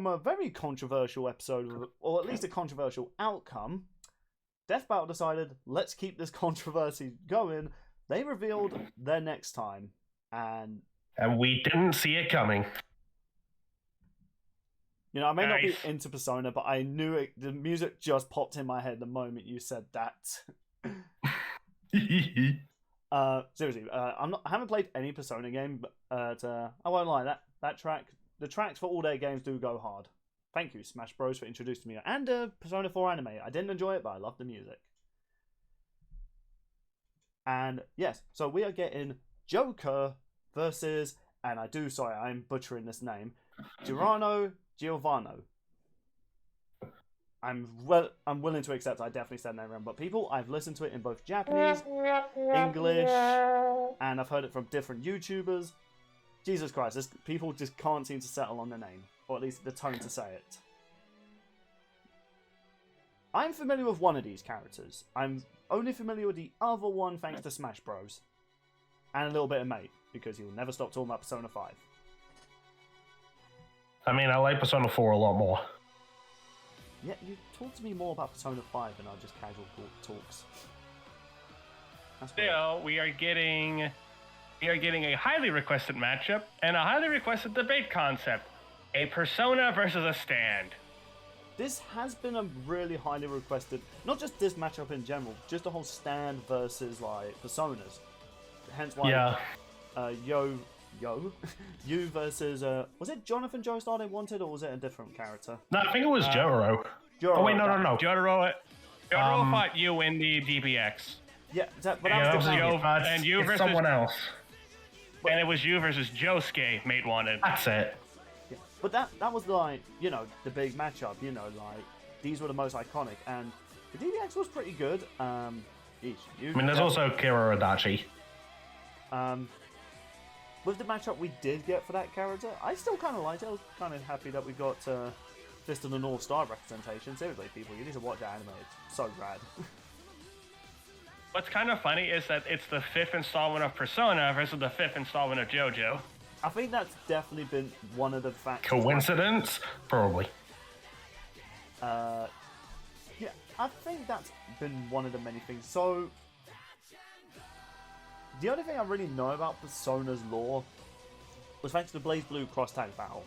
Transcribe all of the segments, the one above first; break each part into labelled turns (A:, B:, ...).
A: from a very controversial episode, or at least a controversial outcome, Death Battle decided, let's keep this controversy going. They revealed their next time, and
B: we didn't see it coming.
A: You know, I may not be into Persona, but I knew it. The music just popped in my head the moment you said that. Seriously, I haven't played any Persona game, but I won't lie. The tracks for all their games do go hard. Thank you, Smash Bros, for introducing me, and Persona 4 anime. I didn't enjoy it, but I love the music. And yes, so we are getting Joker versus, and I'm butchering this name, Giorno Giovanna. I'm willing to accept I definitely said that wrong, but people, I've listened to it in both Japanese, English, and I've heard it from different YouTubers. Jesus Christ, people just can't seem to settle on the name, or at least the tone to say it. I'm familiar with one of these characters. I'm only familiar with the other one thanks to Smash Bros. And a little bit of Mate, because he'll never stop talking about Persona 5.
B: I mean, I like Persona 4 a lot more.
A: Yeah, you talk to me more about Persona 5 than our just casual talks.
C: So we are getting a highly requested matchup and a highly requested debate concept: a Persona versus a stand.
A: This has been a really highly requested, not just this matchup in general, just the whole stand versus like Personas. Hence why, you versus was it Jonathan Joestar they wanted, or was it a different character?
B: No, I think it was Jotaro. Oh wait, no.
C: Jotaro fought you in the DBX.
A: Yeah, but that was
C: and you versus
B: someone else.
C: And it was you versus Josuke, Mate wanted.
B: That's it.
A: Yeah. But that was like, you know, the big matchup. You know, like these were the most iconic, and the DBX was pretty good. I mean,
B: there's also Kira Adachi.
A: With the matchup we did get for that character, I still kind of liked it. I was kind of happy that we got Fist of the North Star representation. Seriously, people, you need to watch that anime. It's so rad.
C: What's kind of funny is that it's the 5th installment of Persona versus the 5th installment of Jojo.
A: I think that's definitely been one of the factors.
B: Coincidence? Probably.
A: Yeah, I think that's been one of the many things. So, the only thing I really know about Persona's lore was thanks to the Blaze Blue Cross Tag Battle.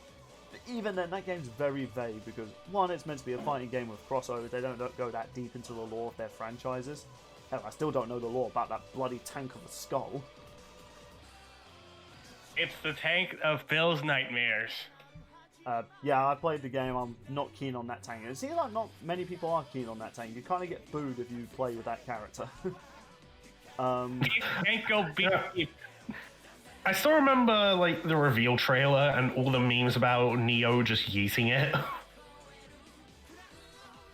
A: But even then, that game's very vague because, one, it's meant to be a fighting game with crossovers. They don't go that deep into the lore of their franchises. Hell, I still don't know the lore about that bloody tank of a skull.
C: It's the tank of Bill's nightmares.
A: Yeah, I played the game. I'm not keen on that tank. It seems like not many people are keen on that tank. You kind of get booed if you play with that character.
C: Can't go beat.
B: I still remember like the reveal trailer and all the memes about Neo just yeeting it.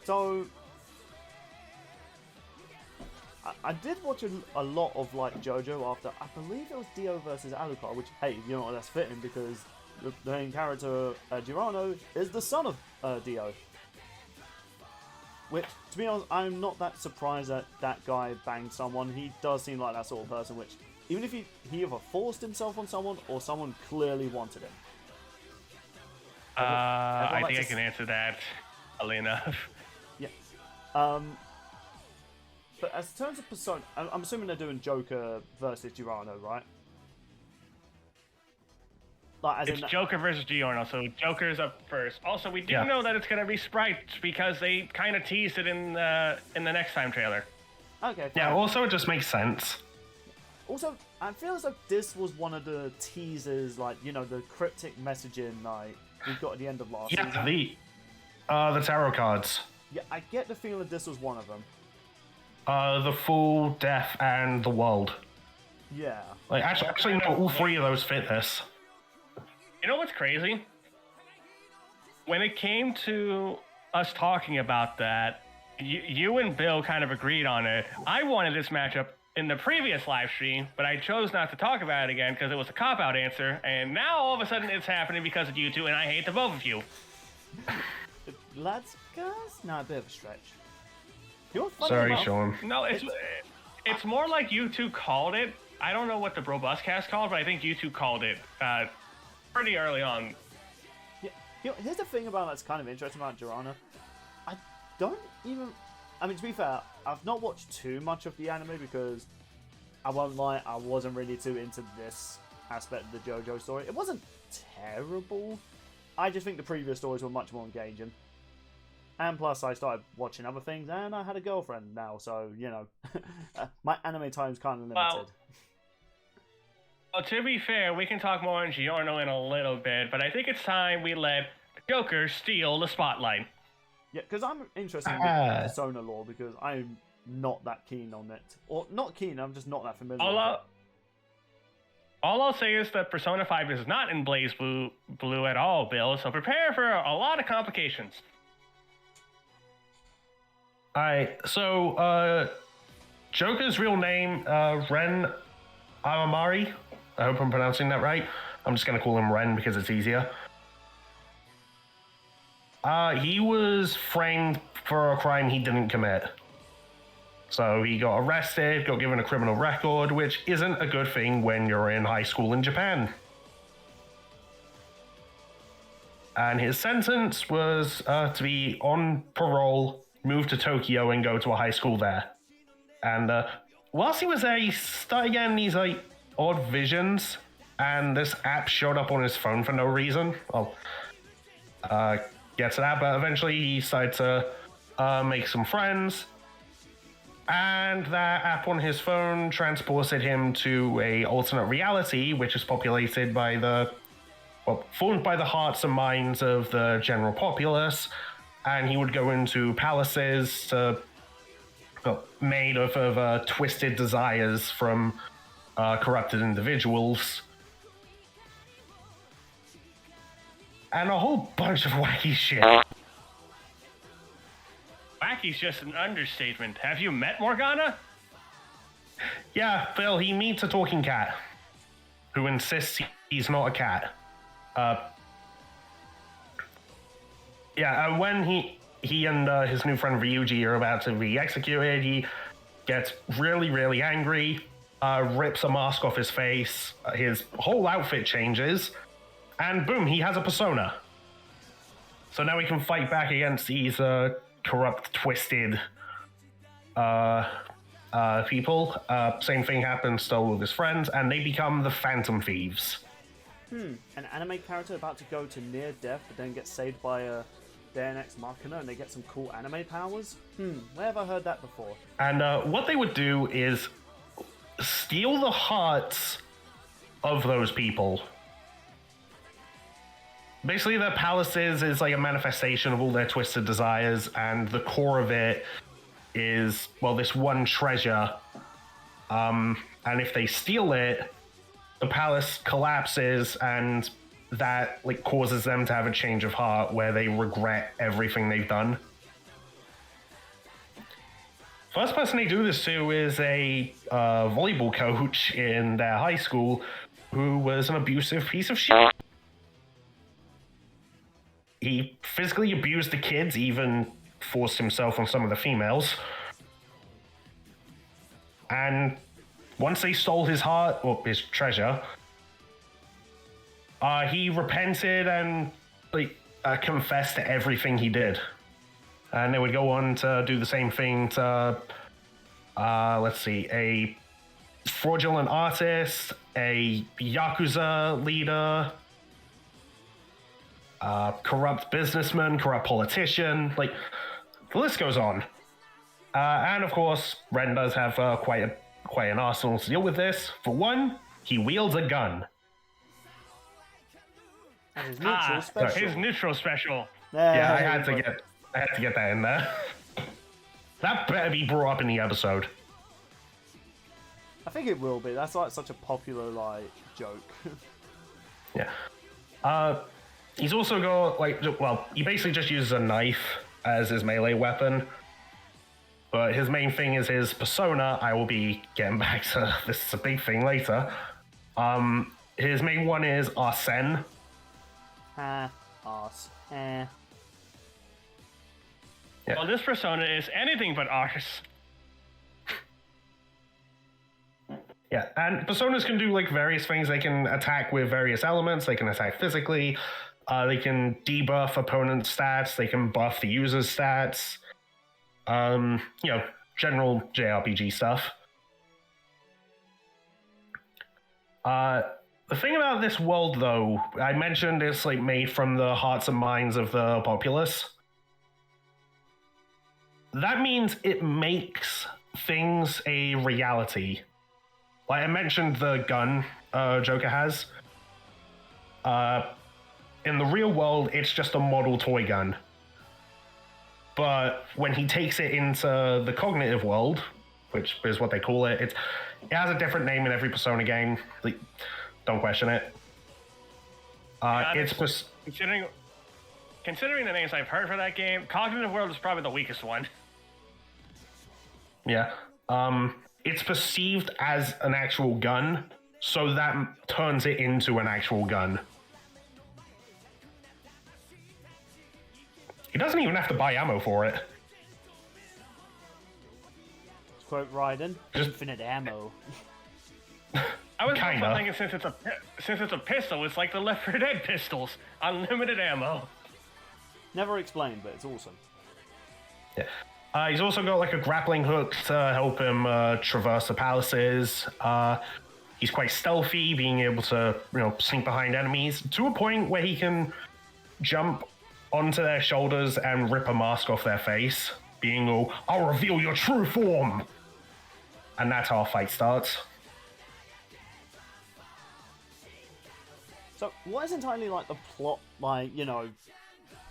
A: So, I did watch a lot of like Jojo after, I believe it was Dio versus Alucard, which, hey, you know what, that's fitting because the main character, Giorno, is the son of Dio. Which, to be honest, I'm not that surprised that that guy banged someone. He does seem like that sort of person, which, even if he either forced himself on someone or someone clearly wanted him.
C: I think I can answer that early enough.
A: Yeah. But as terms of Persona, I'm assuming they're doing Joker versus Giorno, right? Like,
C: it's Joker versus Giorno, so Joker's up first. Also, we do know that it's going to be sprites because they kind of teased it in the next time trailer.
A: Okay. Fine.
B: Yeah. Also, it just makes sense.
A: Also, I feel as though this was one of the teasers, like, you know, the cryptic messaging like we got at the end of last season.
B: Yeah, the tarot cards.
A: Yeah, I get the feeling this was one of them.
B: The Fool, Death, and the World.
A: Yeah.
B: Like, actually, no, all three of those fit this.
C: You know what's crazy? When it came to us talking about that, you and Bill kind of agreed on it. I wanted this matchup in the previous live stream, but I chose not to talk about it again because it was a cop-out answer, and now all of a sudden it's happening because of you two, and I hate the both of you.
A: Lads, guys? No, a bit of a stretch.
B: Sorry, Sean.
C: No, it's more like you two called it. I don't know what the Brobuscast called, but I think you two called it pretty early on.
A: Yeah, Here's the thing about that's kind of interesting about Giorno. I don't even... I mean, to be fair, I've not watched too much of the anime because, I won't lie, I wasn't really too into this aspect of the Jojo story. It wasn't terrible. I just think the previous stories were much more engaging. And plus, I started watching other things, and I had a girlfriend now, so, you know, my anime time's kind of limited.
C: Well, to be fair, we can talk more on Giorno in a little bit, but I think it's time we let Joker steal the spotlight.
A: Yeah, because I'm interested in the Persona lore, because I'm not that keen on it. Or, not keen, I'm just not that familiar with it.
C: All I'll say is that Persona 5 is not in Blaze Blue at all, Bill, so prepare for a lot of complications.
B: Alright, so, Joker's real name, Ren Amamiya. I hope I'm pronouncing that right. I'm just gonna call him Ren because it's easier. He was framed for a crime he didn't commit. So he got arrested, got given a criminal record, which isn't a good thing when you're in high school in Japan. And his sentence was to be on parole, move to Tokyo, and go to a high school there. And whilst he was there, he started getting these like odd visions, and this app showed up on his phone for no reason. I'll get to that, but eventually he started to make some friends, and that app on his phone transported him to a alternate reality, which is populated by formed by the hearts and minds of the general populace, and he would go into palaces made of twisted desires from corrupted individuals, and a whole bunch of wacky shit.
C: Wacky's just an understatement. Have you met Morgana?
B: Yeah, Phil, he meets a talking cat who insists he's not a cat. When he and his new friend Ryuji are about to be executed, he gets really, really angry, rips a mask off his face, his whole outfit changes, and boom, he has a persona. So now he can fight back against these corrupt, twisted people. Same thing happens still with his friends, and they become the Phantom Thieves.
A: An anime character about to go to near death, but then gets saved by a Deus Ex Machina, and they get some cool anime powers? Where have I heard that before?
B: And what they would do is steal the hearts of those people. Basically, their palaces is like a manifestation of all their twisted desires, and the core of it is, well, this one treasure. And if they steal it, the palace collapses, and that like causes them to have a change of heart where they regret everything they've done. First person they do this to is a volleyball coach in their high school who was an abusive piece of shit. He physically abused the kids, even forced himself on some of the females. And once they stole his heart, or his treasure, he repented and confessed to everything he did. And they would go on to do the same thing to, a fraudulent artist, a Yakuza leader, corrupt businessman, corrupt politician, the list goes on. And of course, Ren does have quite an arsenal to deal with this. For one, he wields a gun.
A: And his neutral special.
C: His neutral special.
B: Yeah, I had to get that in there. That better be brought up in the episode.
A: I think it will be. That's such a popular joke.
B: Yeah. He's also got he basically just uses a knife as his melee weapon. But his main thing is his persona. I will be getting back to this is a big thing later. His main one is Arsene.
A: Arse.
B: Yeah.
C: Well, this persona is anything but arse.
B: Yeah, and personas can do various things. They can attack with various elements. They can attack physically. They can debuff opponent stats. They can buff the user's stats. General JRPG stuff. The thing about this world, though, I mentioned it's like made from the hearts and minds of the populace. That means it makes things a reality. Like I mentioned the gun Joker has. In the real world, it's just a model toy gun. But when he takes it into the cognitive world, which is what they call it, it has a different name in every Persona game. Like, don't question it.
C: Considering the names I've heard for that game, Cognitive World is probably the weakest one.
B: Yeah. It's perceived as an actual gun, so that turns it into an actual gun. He doesn't even have to buy ammo for it.
A: To quote Raiden, infinite ammo.
C: I was also thinking since it's a pistol, it's like the Left 4 Dead pistols, unlimited ammo.
A: Never explained, but it's awesome.
B: Yeah. He's also got like a grappling hook to help him traverse the palaces. He's quite stealthy, being able to sneak behind enemies to a point where he can jump onto their shoulders and rip a mask off their face, being all, "I'll reveal your true form!" And that's how our fight starts.
A: So, what is entirely like the plot, the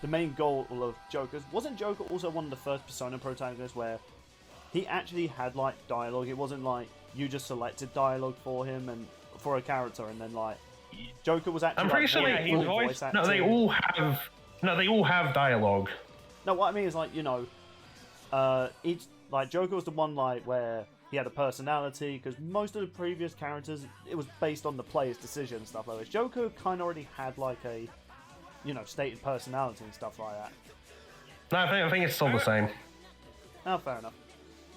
A: main goal of Joker? Wasn't Joker also one of the first Persona protagonists where he actually had like dialogue? It wasn't like you just selected dialogue for him and for a character, and then like Joker was actually.
B: I'm pretty sure
C: he's
A: voice acting.
B: No, they all have dialogue.
A: No, what I mean is like each Joker was the one where he had a personality, because most of the previous characters it was based on the player's decision and stuff like this. Joker kind of already had like a stated personality and stuff like that.
B: No, I think it's still the same.
A: Oh, fair enough.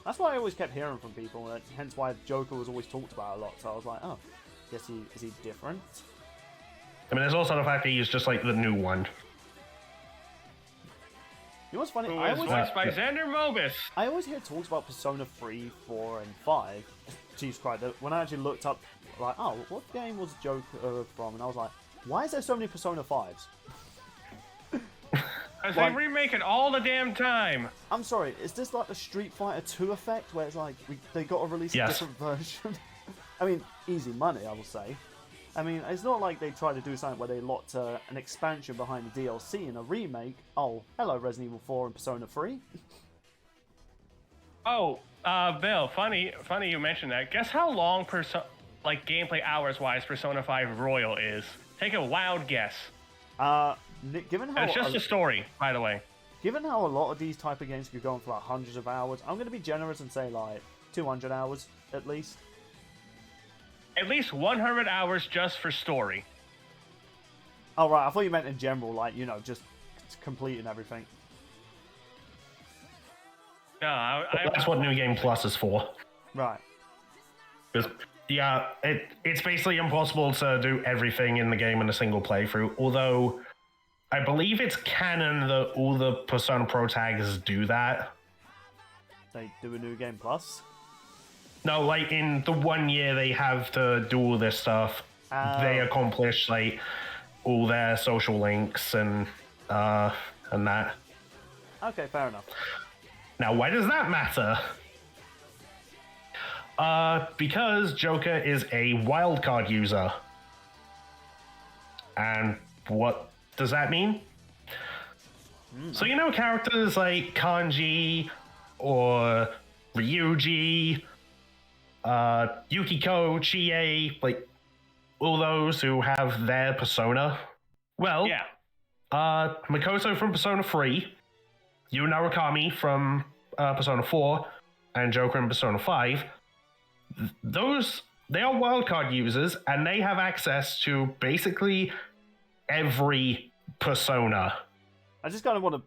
A: That's why I always kept hearing from people, and hence why Joker was always talked about a lot. So I was like, oh, is he different?
B: I mean, there's also the fact that he's just like the new one.
A: You know what's funny?
C: Who was voiced by Xander Mobus.
A: I always hear talks about Persona 3, 4, and 5. Jesus Christ, when I actually looked up, like, oh, what game was Joker from? And I was like, why is there so many Persona 5s?
C: Because they remake it all the damn time.
A: I'm sorry, is this like the Street Fighter 2 effect, where it's like, they got to release a different version? I mean, easy money, I will say. I mean, it's not like they try to do something where they locked an expansion behind the DLC and a remake. Oh, hello, Resident Evil 4 and Persona 3.
C: Oh, Bill, funny you mentioned that. Guess how long, gameplay hours-wise, Persona 5 Royal is? Take a wild guess.
A: Given how
C: it's just a story, by the way.
A: Given how a lot of these type of games could go on for like hundreds of hours, I'm going to be generous and say like 200 hours at least.
C: At least 100 hours just for story.
A: Oh, right. I thought you meant in general, just completing everything.
C: No,
B: that's what New Game Plus is for.
A: Right.
B: Because, yeah, it's basically impossible to do everything in the game in a single playthrough, although I believe it's canon that all the Persona protagonists do that.
A: They do a New Game Plus?
B: No, like in the 1 year they have to do all this stuff, they accomplish like all their social links and that.
A: Okay, fair enough.
B: Now, why does that matter? Because Joker is a wildcard user. And what does that mean? So characters like Kanji or Ryuji, Yukiko, Chie, like all those who have their persona. Well,
C: yeah.
B: Makoto from Persona 3, Yu Narukami from Persona 4, and Joker in Persona 5, they are wildcard users, and they have access to basically every persona.
A: I just kind of want to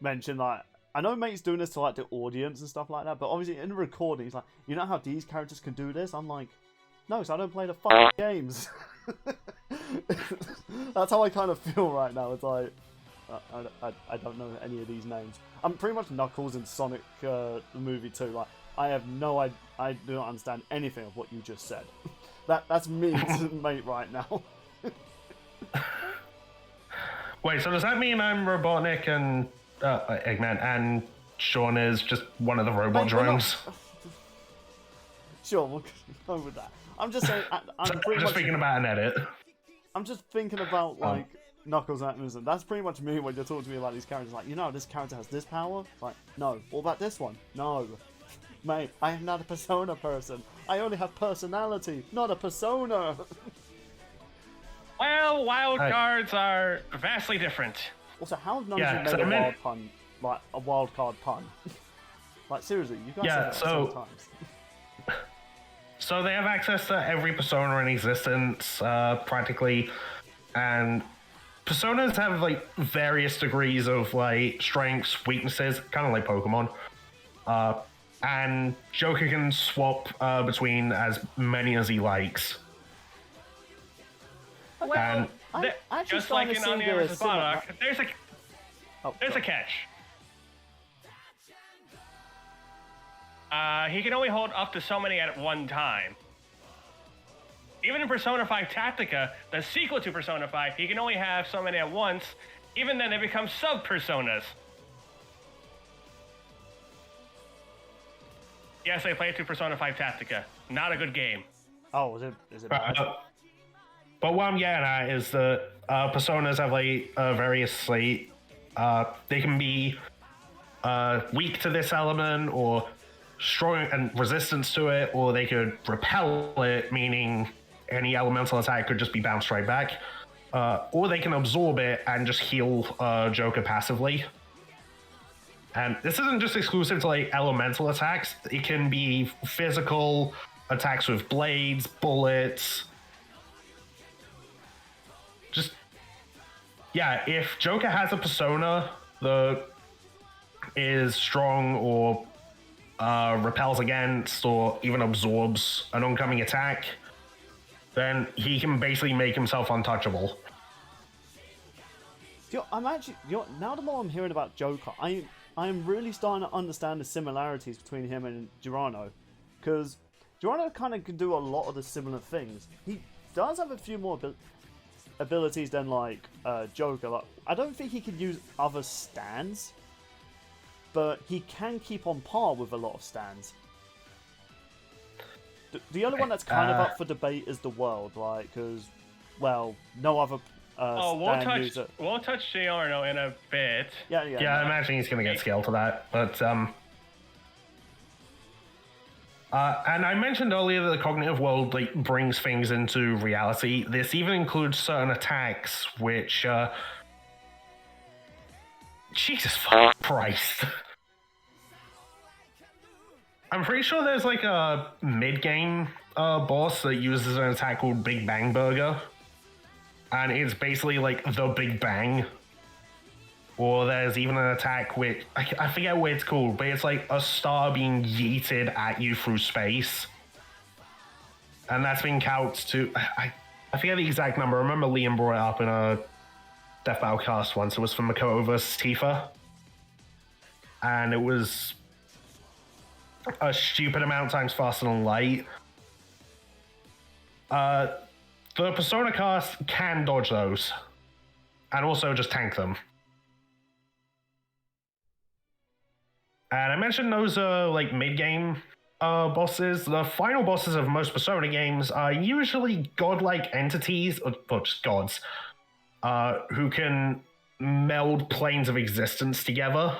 A: mention, I know Mate's doing this to, the audience and stuff like that, but obviously in the recording, he's like, you know how these characters can do this? I'm like, no, so I don't play the fucking games. That's how I kind of feel right now. It's like I don't know any of these names. I'm pretty much Knuckles in Sonic the movie too. Like I have no I do not understand anything of what you just said. That's me mate right now.
B: Wait, so does that mean I'm Robotnik and Eggman and Sean is just one of the robot drones?
A: Sure, we'll go with that. I'm just saying. I'm
B: just thinking about an edit.
A: I'm just thinking about like Knuckles and Optimism. That's pretty much me when you're talking to me about these characters. Like, this character has this power. Like, no. What about this one? No. Mate, I am not a persona person. I only have personality, not a persona.
C: Well, wild cards are vastly different.
A: Also, how have none of you made a wild pun, like a wild card pun? Like seriously, you guys say that sometimes.
B: So they have access to every persona in existence, practically, and personas have like various degrees of like strengths, weaknesses, kind of like Pokemon. And Joker can swap between as many as he likes.
C: Well, just like in Onion vs. Bardock, there's a catch. He can only hold up to so many at one time. Even in Persona 5 Tactica, the sequel to Persona 5, he can only have so many at once. Even then, they become sub-personas. Yes, I played through Persona 5 Tactica. Not a good game.
A: Oh, is it bad?
B: But what I'm getting at is that personas have like various like they can be weak to this element or strong and resistance to it, or they could repel it, meaning any elemental attack could just be bounced right back, or they can absorb it and just heal Joker passively. And this isn't just exclusive to like elemental attacks. It can be physical attacks with blades, bullets. Just, yeah, if Joker has a persona that is strong or repels against or even absorbs an oncoming attack, then he can basically make himself untouchable.
A: Now the more I'm hearing about Joker, I'm really starting to understand the similarities between him and Giorno, because Giorno kind of can do a lot of the similar things. He does have a few more abilities than like Joker. Like, I don't think he can use other stands, but he can keep on par with a lot of stands. The only one that's kind of up for debate is the world, like, because, well, no other
C: we'll touch Giorno in a bit.
B: Yeah, I imagine he's going to get scaled to that, but and I mentioned earlier that the cognitive world like brings things into reality. This even includes certain attacks, which Jesus Christ. I'm pretty sure there's like a mid-game boss that uses an attack called Big Bang Burger. And it's basically like the Big Bang. Or there's even an attack which, I forget what it's called, but it's like a star being yeeted at you through space. And that's been couched to, I forget the exact number. I remember Liam brought it up in a Death Battle cast once. It was from Makoto vs. Tifa. And it was a stupid amount times faster than light. The Persona cast can dodge those, and also just tank them. And I mentioned those are like mid-game bosses. The final bosses of most Persona games are usually godlike entities, or just gods, who can meld planes of existence together.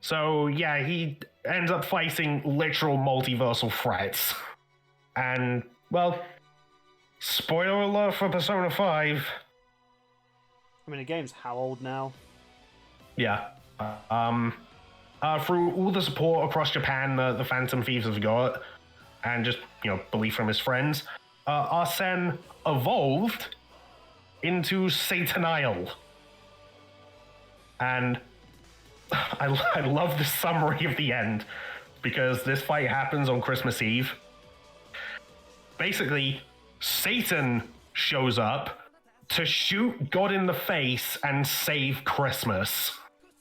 B: So yeah, he ends up fighting literal multiversal threats. And, well, spoiler alert for Persona 5.
A: I mean, the game's how old now?
B: Yeah. Through all the support across Japan the Phantom Thieves have got, and just, belief from his friends, Arsene evolved into Sataniel. And I love the summary of the end, because this fight happens on Christmas Eve. Basically, Satan shows up to shoot God in the face and save Christmas.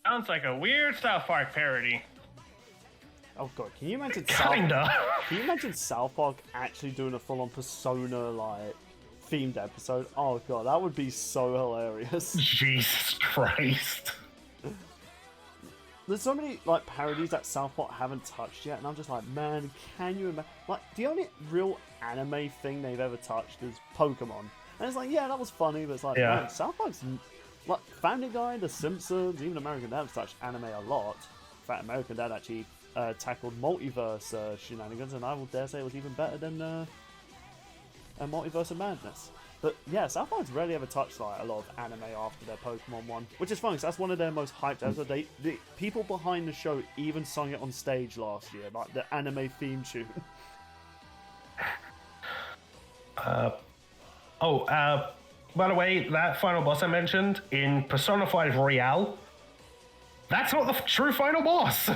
C: Sounds like a weird South Park parody.
A: Oh god, can you imagine
B: Kinda.
A: Can you imagine South Park actually doing a full-on Persona like themed episode? Oh god, that would be so hilarious.
B: Jesus Christ.
A: There's so many like parodies that South Park haven't touched yet, and I'm just like, man, can you imagine? Like, the only real anime thing they've ever touched is Pokemon, and it's like, yeah, that was funny, but it's like,
B: Yeah.
A: man, South Park's like Family Guy, The Simpsons, even American Dad has touched anime a lot. In fact, American Dad actually tackled multiverse shenanigans, and I will dare say it was even better than a Multiverse of Madness. But yeah, South Park's rarely ever touched like a lot of anime after their Pokemon one, which is funny because that's one of their most hyped episodes. The people behind the show even sung it on stage last year, like the anime theme tune.
B: By the way, that final boss I mentioned in Persona 5 Royale, that's not the true final boss.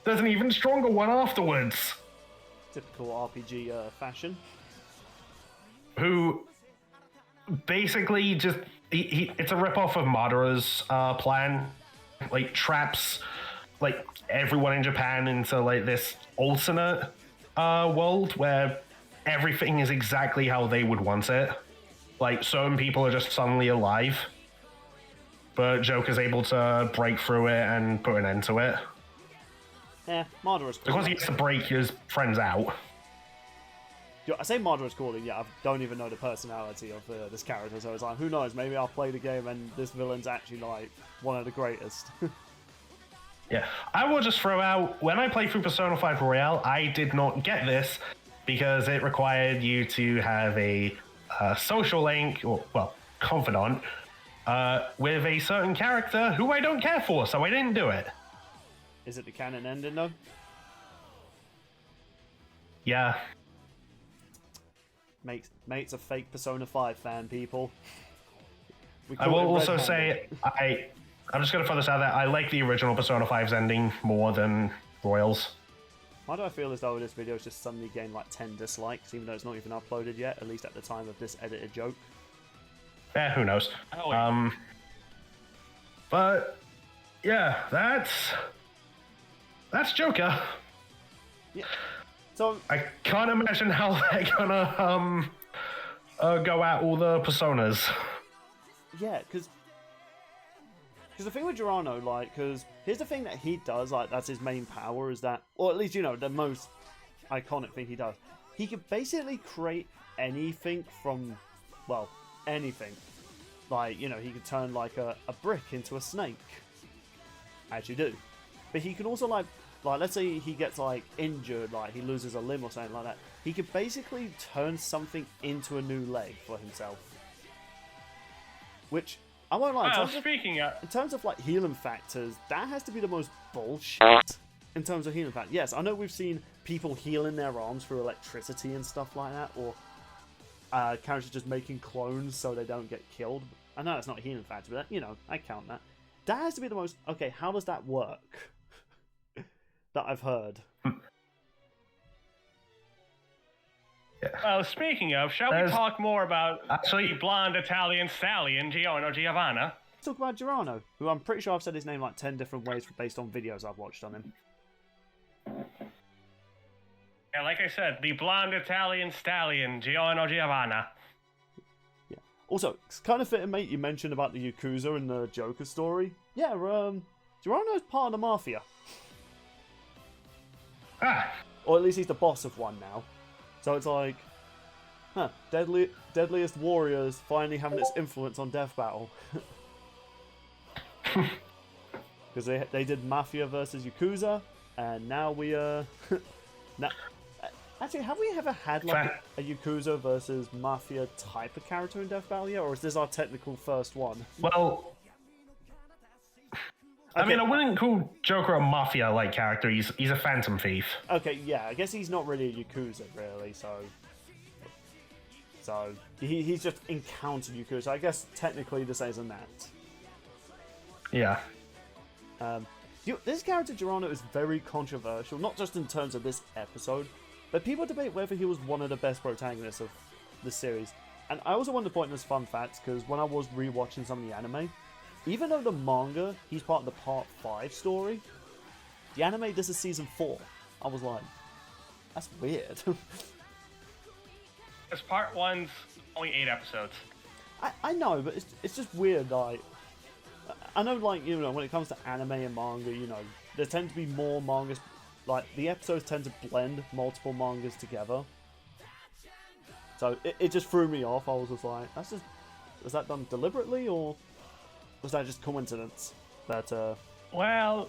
B: There's an even stronger one afterwards.
A: Typical RPG fashion.
B: Who basically just it's a ripoff of Madara's plan, like traps like everyone in Japan into like this alternate world where everything is exactly how they would want it. Like certain people are just suddenly alive, but Joker's able to break through it and put an end to it.
A: Yeah, Madara's cool.
B: Because he has to break his friends out.
A: I say Madara's cool, yeah, I don't even know the personality of this character, so it's like, who knows, maybe I'll play the game and this villain's actually like one of the greatest.
B: Yeah, I will just throw out, when I played through Persona 5 Royale, I did not get this because it required you to have a social link, or, well, confidant, with a certain character who I don't care for, so I didn't do it.
A: Is it the canon ending though?
B: Yeah.
A: Mate's a fake Persona 5 fan, people.
B: I will also say, I'm just going to throw this out there, I like the original Persona 5's ending more than Royals.
A: Why do I feel as though this video has just suddenly gained like 10 dislikes, even though it's not even uploaded yet, at least at the time of this edited joke?
B: Who knows.
C: Oh,
B: But, yeah, that's Joker.
A: Yeah. So
B: I can't imagine how they're gonna go at all the personas.
A: yeah, because the thing with Giorno, like, because here's the thing that he does, like, that's his main power, is that, or at least, you know, the most iconic thing he does. He can basically create anything from, well, anything. Like, you know, he can turn, like, a brick into a snake. As you do. But he can also, like, let's say he gets, like, injured, like, he loses a limb or something like that. He could basically turn something into a new leg for himself. Which, I won't lie, in terms of, like, healing factors, that has to be the most bullshit in terms of healing factors. Yes, I know we've seen people healing their arms through electricity and stuff like that, or characters just making clones so they don't get killed. I know that's not a healing factor, but, you know, I count that. That has to be the most... Okay, how does that work? That I've heard.
B: Yeah.
C: Well, speaking of, shall we talk more about the blonde Italian stallion, Giorno Giovanna?
A: Let's talk about Giorno, who I'm pretty sure I've said his name like 10 different ways based on videos I've watched on him.
C: Yeah, like I said, the blonde Italian stallion, Giorno Giovanna.
A: Yeah. Also, it's kind of fitting, mate, you mentioned about the Yakuza and the Joker story. Yeah, Giorno's part of the Mafia. Or at least he's the boss of one now. So it's like, deadliest warriors finally having its influence on Death Battle. Because they did Mafia versus Yakuza, and now we actually, have we ever had like a Yakuza versus Mafia type of character in Death Battle yet, or is this our technical first one?
B: Well, I mean, I wouldn't call Joker a mafia-like character. He's a phantom thief.
A: Okay, yeah, I guess he's not really a Yakuza, really, so he's just encountered Yakuza. I guess technically this isn't that.
B: Yeah.
A: This character, Giorno, is very controversial, not just in terms of this episode, but people debate whether he was one of the best protagonists of the series. And I also wanted to point this fun fact, because when I was rewatching some of the anime, even though the manga, he's part of the Part 5 story, the anime, this is Season 4. I was like, that's weird.
C: Because Part 1's only 8 episodes.
A: I know, but it's just weird, like... I know, like, you know, when it comes to anime and manga, you know, there tend to be more mangas... Like, the episodes tend to blend multiple mangas together. So, it just threw me off. I was just like, that's just... Was that done deliberately, or... Was that just coincidence? That,
C: Well...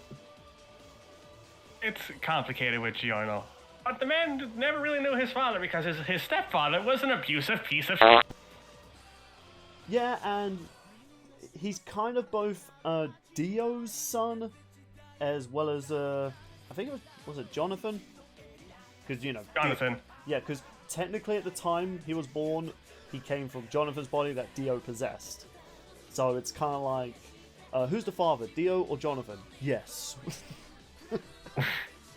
C: It's complicated with Giorno. But the man never really knew his father because his stepfather was an abusive piece of shit.
A: Yeah, and... He's kind of both, Dio's son, as well as, I think it was it Jonathan? Because, you know...
C: Jonathan.
A: Yeah, because technically at the time he was born, he came from Jonathan's body that Dio possessed. So it's kind of like, who's the father, Dio or Jonathan? Yes.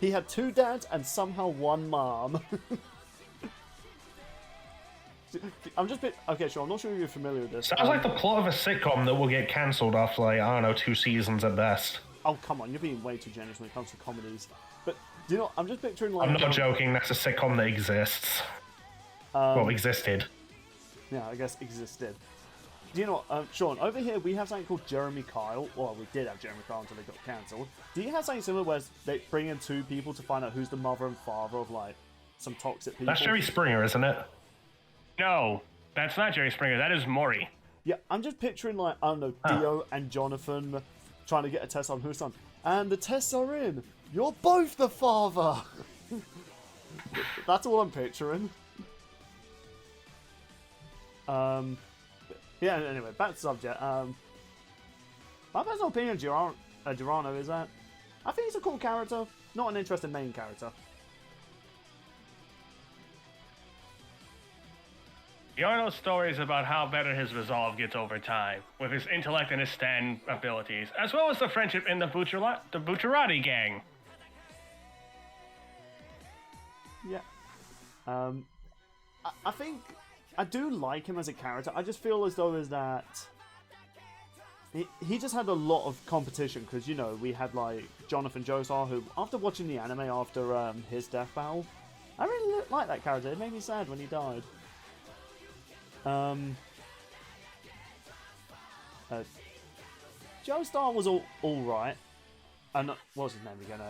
A: He had 2 dads and somehow 1 mom. I'm just a bit... Okay, sure, I'm not sure if you're familiar with this.
B: Sounds like the plot of a sitcom that will get cancelled after, like, I don't know, 2 seasons at best.
A: Oh, come on, you're being way too generous when it comes to comedies. But, do you know, I'm just picturing like...
B: I'm not joking, that's a sitcom that exists. Well, existed.
A: Yeah, I guess existed. Do you know what, Sean, over here we have something called Jeremy Kyle. Well, we did have Jeremy Kyle until they got cancelled. Do you have something similar where they bring in 2 people to find out who's the mother and father of, like, some toxic people?
B: That's Jerry Springer, isn't it?
C: No, that's not Jerry Springer. That is Maury.
A: Yeah, I'm just picturing, like, I don't know, Dio and Jonathan trying to get a test on who's son. And the tests are in. You're both the father. That's all I'm picturing. Yeah, anyway, back to subject. My personal opinion of Giorno is that I think he's a cool character, not an interesting main character.
C: Giorno's story is about how better his resolve gets over time, with his intellect and his stand abilities, as well as the friendship in the Bucciarati gang.
A: Yeah. I think I do like him as a character. I just feel as though is that he just had a lot of competition because, you know, we had like Jonathan Joestar, who after watching the anime after his death battle, I really like that character. It made me sad when he died. Joestar was all right. And what was his name again?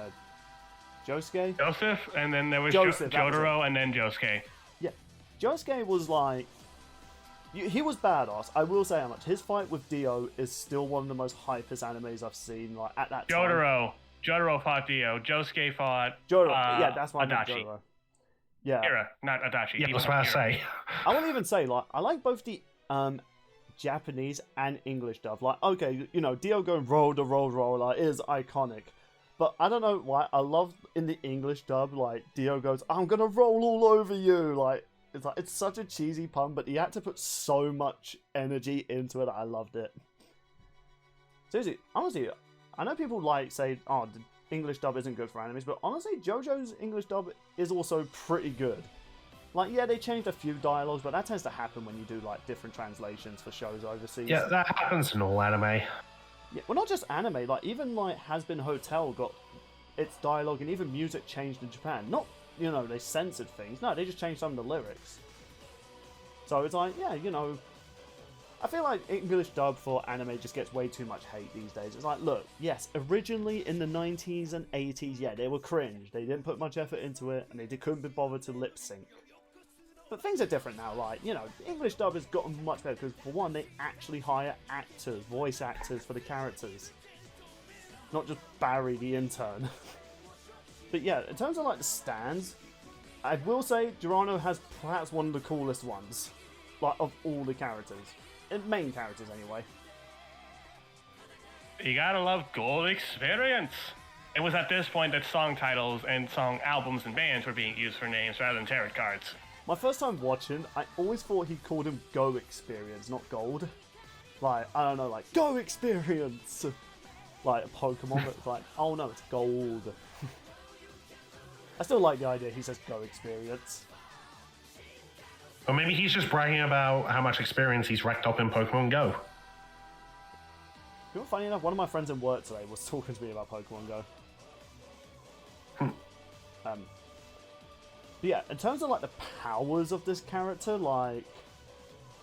A: Josuke?
C: Joseph, and then there was
A: Joseph,
C: Jotaro, and then Josuke.
A: Yeah, Josuke was like... He was badass. I will say how much. His fight with Dio is still one of the most hypest animes I've seen, like, at that time.
C: Jotaro fought Dio. Josuke fought...
A: Jotaro. Yeah, that's my name,
C: Adachi.
A: Jotaro. Yeah.
C: Kira, not Adachi.
B: Yeah, I was about to say.
A: I won't even say, like, I like both the Japanese and English dub. Like, okay, you know, Dio going roll the roll, like, is iconic. But I don't know why, I love in the English dub, like, Dio goes, I'm gonna roll all over you, like, it's such a cheesy pun, but he had to put so much energy into it, I loved it. Seriously, honestly, I know people, like, say, oh, the English dub isn't good for animes, but honestly, JoJo's English dub is also pretty good. Like, yeah, they changed a few dialogues, but that tends to happen when you do, like, different translations for shows overseas.
B: Yeah, that happens in all anime.
A: Yeah, well, not just anime, like, even, like, Has Been Hotel got its dialogue and even music changed in Japan. Not, you know, they censored things. No, they just changed some of the lyrics. So it's like, yeah, you know, I feel like English dub for anime just gets way too much hate these days. It's like, look, yes, originally in the 90s and 80s, yeah, they were cringe. They didn't put much effort into it, and they couldn't be bothered to lip sync. But things are different now, like, you know, English dub has gotten much better because, for one, they actually hire actors, voice actors for the characters. Not just Barry the intern. But yeah, in terms of, like, the stands, I will say Giorno has perhaps one of the coolest ones, like, of all the characters. Main characters, anyway.
C: You gotta love Gold Experience. It was at this point that song titles and song albums and bands were being used for names rather than tarot cards.
A: My first time watching, I always thought he called him Go Experience, not Gold. Like, I don't know, like, Go Experience! Like a Pokemon, but it's like, oh no, it's Gold. I still like the idea he says Go Experience.
B: Or maybe he's just bragging about how much experience he's racked up in Pokemon Go.
A: You know, funny enough, one of my friends in work today was talking to me about Pokemon Go. But yeah, in terms of like the powers of this character, like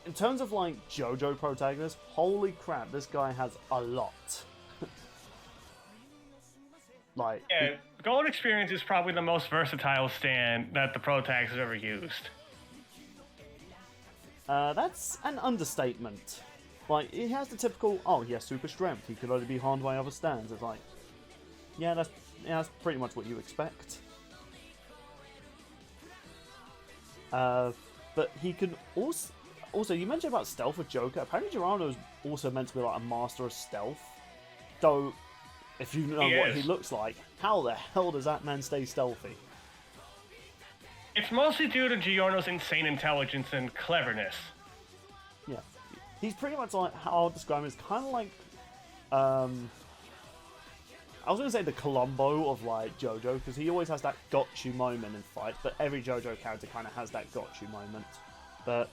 A: in terms of like Jojo protagonist, holy crap, this guy has a lot. Like,
C: Yeah, Gold Experience is probably the most versatile stand that the protagonist has ever used.
A: that's an understatement. Like, he has the typical, oh, he has super strength, he could only be harmed by other stands. It's like, yeah, that's pretty much what you expect. But he can also, you mentioned about stealth with Joker. Apparently Giorno is also meant to be like a master of stealth. Though, if you know what he looks like, how the hell does that man stay stealthy?
C: It's mostly due to Giorno's insane intelligence and cleverness.
A: Yeah. He's pretty much like, how I'll describe him, is kind of like, I was going to say the Columbo of like Jojo, because he always has that gotcha moment in fights, but every Jojo character kind of has that gotcha moment. But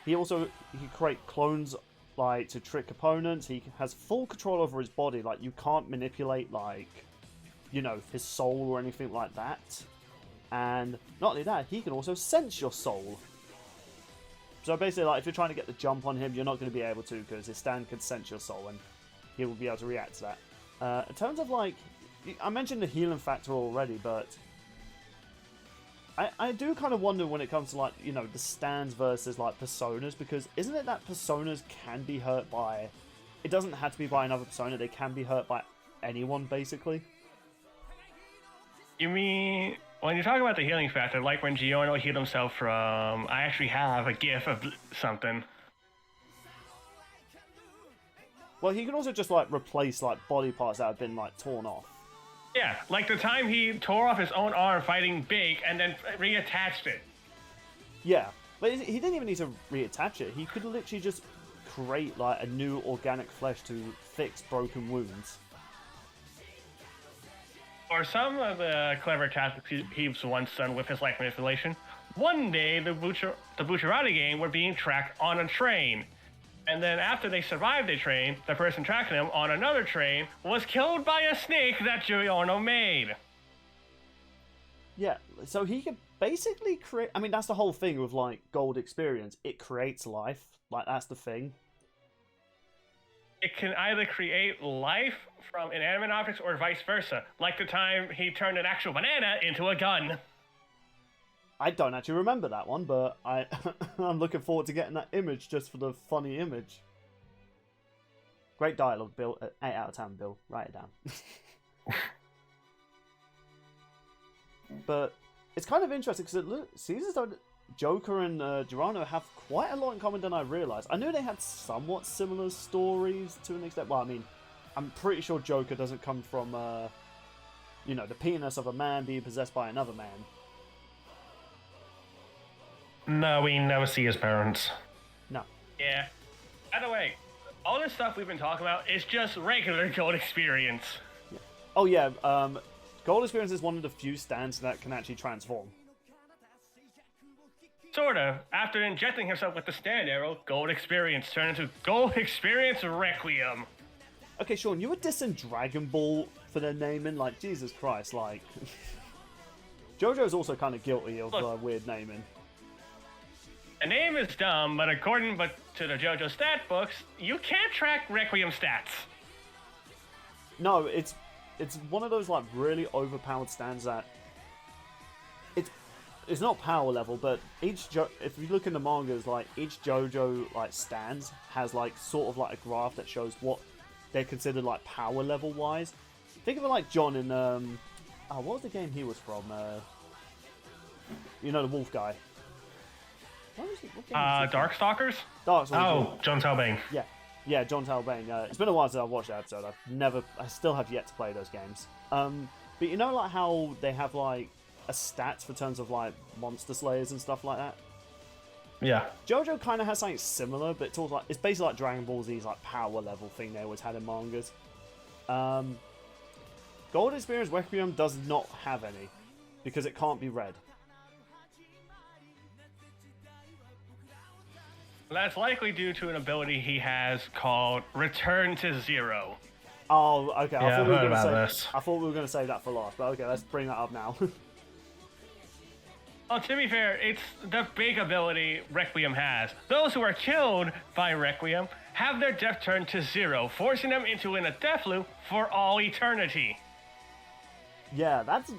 A: he can create clones like to trick opponents. He has full control over his body. Like, you can't manipulate, like, you know, his soul or anything like that. And not only that, he can also sense your soul. So basically, like, if you're trying to get the jump on him, you're not going to be able to, because his stand can sense your soul and he will be able to react to that. In terms of, like, I mentioned the healing factor already, but I do kind of wonder when it comes to, like, you know, the stands versus, like, personas, because isn't it that personas can be hurt by, it doesn't have to be by another persona, they can be hurt by anyone, basically?
C: You mean, when you talk about the healing factor, like when Giorno healed himself from, I actually have a gif of something.
A: Well, he can also just, like, replace, like, body parts that have been, like, torn off.
C: Yeah, like the time he tore off his own arm fighting Big and then reattached it.
A: Yeah, but he didn't even need to reattach it. He could literally just create, like, a new organic flesh to fix broken wounds.
C: Or some of the clever tactics he's once done with his life manipulation. One day, the Bucciarati gang were being tracked on a train. And then after they survived the train, the person tracking them on another train was killed by a snake that Giorno made.
A: Yeah, so he can basically create... I mean, that's the whole thing with, like, Gold Experience. It creates life. Like, that's the thing.
C: It can either create life from inanimate objects or vice versa. Like the time he turned an actual banana into a gun.
A: I don't actually remember that one, but I'm looking forward to getting that image just for the funny image. Great dialogue, Bill. 8 out of 10, Bill. Write it down. But it's kind of interesting because it seems as though Joker and Giorno have quite a lot in common than I realised. I knew they had somewhat similar stories to an extent. Well, I mean, I'm pretty sure Joker doesn't come from, you know, the penis of a man being possessed by another man.
B: No, we never see his parents.
A: No.
C: Yeah. By the way, all this stuff we've been talking about is just regular Gold Experience.
A: Yeah. Oh yeah, Gold Experience is one of the few stands that can actually transform.
C: Sorta. After injecting himself with the stand arrow, Gold Experience turned into Gold Experience Requiem.
A: Okay, Sean, you were dissing Dragon Ball for their naming, like, Jesus Christ, like... Jojo's also kind of guilty of weird naming.
C: The name is dumb, but according to the JoJo stat books, you can't track Requiem stats.
A: No, it's one of those, like, really overpowered stands that... It's not power level, but if you look in the mangas, like, each JoJo, like, stands has, like, sort of, like, a graph that shows what they're considered, like, power level-wise. Think of it like John in, what was the game he was from? You know, the wolf guy. What game was
C: Darkstalkers?
A: Darkstalkers.
B: Oh, John Talbane.
A: Yeah, John Talbane. It's been a while since I've watched that episode. I still have yet to play those games. But you know, like, how they have, like, a stats for terms of, like, monster slayers and stuff like that?
B: Yeah.
A: JoJo kind of has something similar, but it's basically like Dragon Ball Z's, like, power level thing they always had in mangas. Gold Experience Requiem does not have any, because it can't be read.
C: That's likely due to an ability he has called Return to Zero.
A: Oh, okay.
B: Yeah, I've heard about this.
A: I thought we were going to save that for last, but okay, let's bring that up now.
C: Well, to be fair, it's the big ability Requiem has. Those who are killed by Requiem have their death turned to zero, forcing them into a death loop for all eternity.
A: Yeah, that's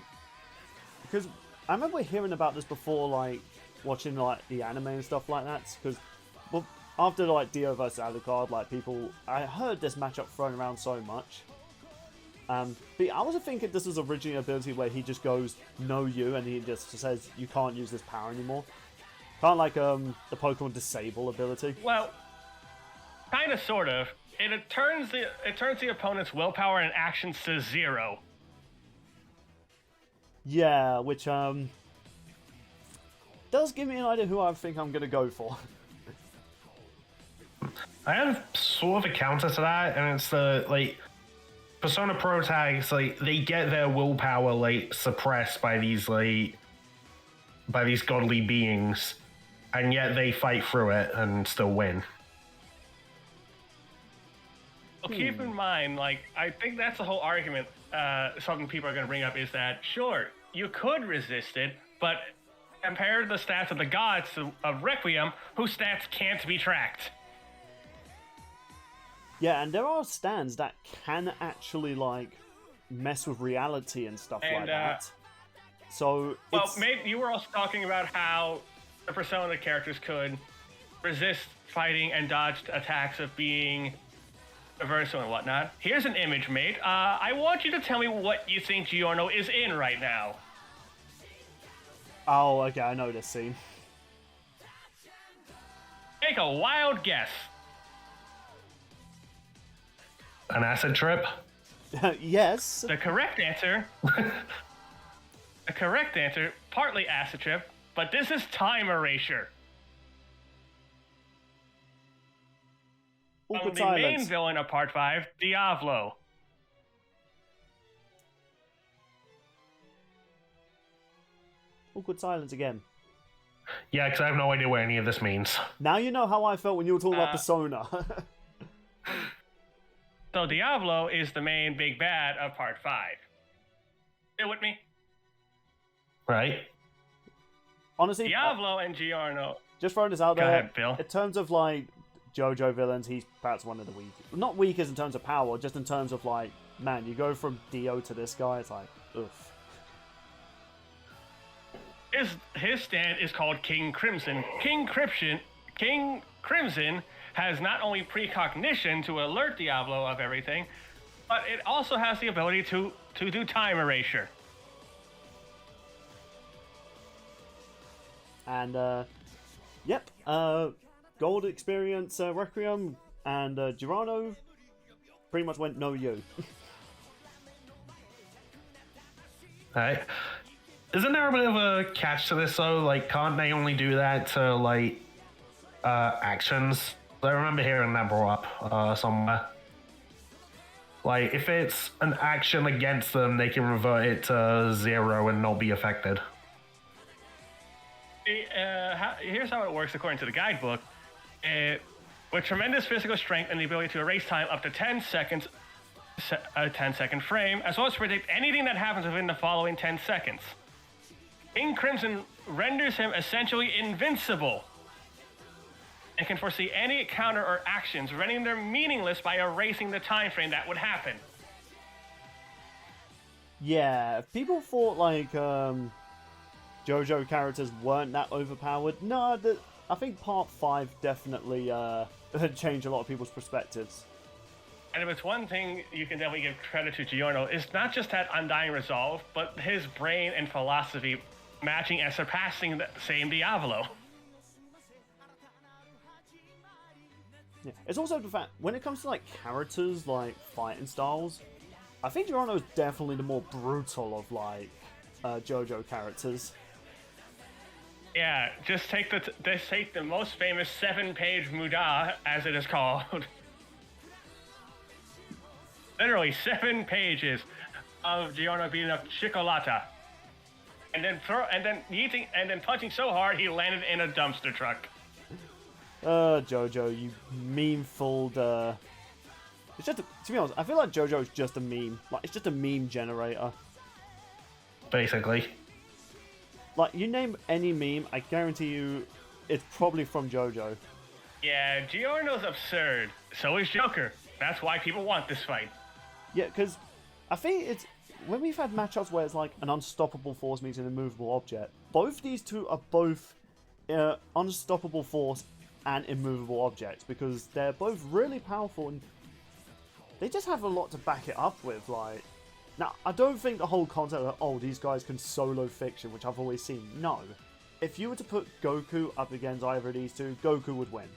A: because I remember hearing about this before, like watching like the anime and stuff like that. Because well, after like Dio versus Alucard, like I heard this matchup thrown around so much. But I wasn't thinking this was originally an ability where he just goes no you and he just says you can't use this power anymore. Kind of like the Pokemon Disable ability.
C: Well, kind of, sort of. It turns the opponent's willpower and actions to zero.
A: Yeah, which does give me an idea who I think I'm gonna go for.
B: I have sort of a counter to that, and it's the like Persona Pro tags, like they get their willpower like suppressed by these godly beings, and yet they fight through it and still win.
C: Well, keep in mind, like, I think that's the whole argument. Something people are going to bring up is that, sure, you could resist it, but compare the stats of the gods of Requiem, whose stats can't be tracked.
A: Yeah, and there are stands that can actually, like, mess with reality and stuff like that. So,
C: well, maybe you were also talking about how the Persona characters could resist fighting and dodge attacks of being reversal and whatnot. Here's an image, mate. I want you to tell me what you think Giorno is in right now.
A: Oh, okay, I know this scene.
C: Take a wild guess.
B: An acid trip?
A: Yes.
C: The correct answer... The correct answer, partly acid trip, but this is time erasure.
A: Awkward
C: The
A: silence.
C: main villain of Part 5, Diablo.
A: Awkward silence again.
B: Yeah, because I have no idea what any of this means.
A: Now you know how I felt when you were talking about Persona.
C: So Diablo is the main big bad of Part 5. Still with me?
B: Right?
A: Honestly,
C: Diablo and Giorno.
A: just throwing this out
C: Go
A: there.
C: ahead, Bill.
A: In terms of like JoJo villains, he's perhaps one of the weakest. Not weakest in terms of power, just in terms of like, man, you go from Dio to this guy, it's like, oof.
C: His stand is called King Crimson. King Crimson has not only precognition to alert Diablo of everything, but it also has the ability to do time erasure.
A: And yep, Gold Experience Requiem and Giorno pretty much went no you.
B: Alright. Isn't there a bit of a catch to this though? Like, can't they only do that to like actions? I remember hearing that brought up somewhere. Like, if it's an action against them, they can revert it to zero and not be affected.
C: Here's how it works according to the guidebook. With tremendous physical strength and the ability to erase time up to 10 seconds, a 10-second frame, as well as predict anything that happens within the following 10 seconds. King Crimson renders him essentially invincible and can foresee any counter or actions, rendering them meaningless by erasing the time frame that would happen.
A: Yeah, if people thought like JoJo characters weren't that overpowered, no, I think Part 5 definitely changed a lot of people's perspectives.
C: And if it's one thing you can definitely give credit to Giorno, is not just that undying resolve, but his brain and philosophy matching and surpassing the same Diablo.
A: Yeah. It's also the fact, when it comes to like characters, like fighting styles, I think Giorno is definitely the more brutal of like JoJo characters.
C: Yeah, just take the most famous 7-page Muda, as it is called. Literally 7 pages of Giorno beating up Cicolata, and then punching so hard he landed in a dumpster truck.
A: Jojo, you meme-filled. It's just, to be honest, I feel like Jojo is just a meme. Like, it's just a meme generator.
B: Basically.
A: Like, you name any meme, I guarantee you, it's probably from Jojo.
C: Yeah, Giorno's absurd. So is Joker. That's why people want this fight.
A: Yeah, because I think it's when we've had matchups where it's like an unstoppable force meets an immovable object. Both these two are both unstoppable force and immovable objects because they're both really powerful and they just have a lot to back it up with. Like, now I don't think the whole concept of these guys can solo fiction, which I've always seen. No, if you were to put Goku up against either of these two, Goku would win.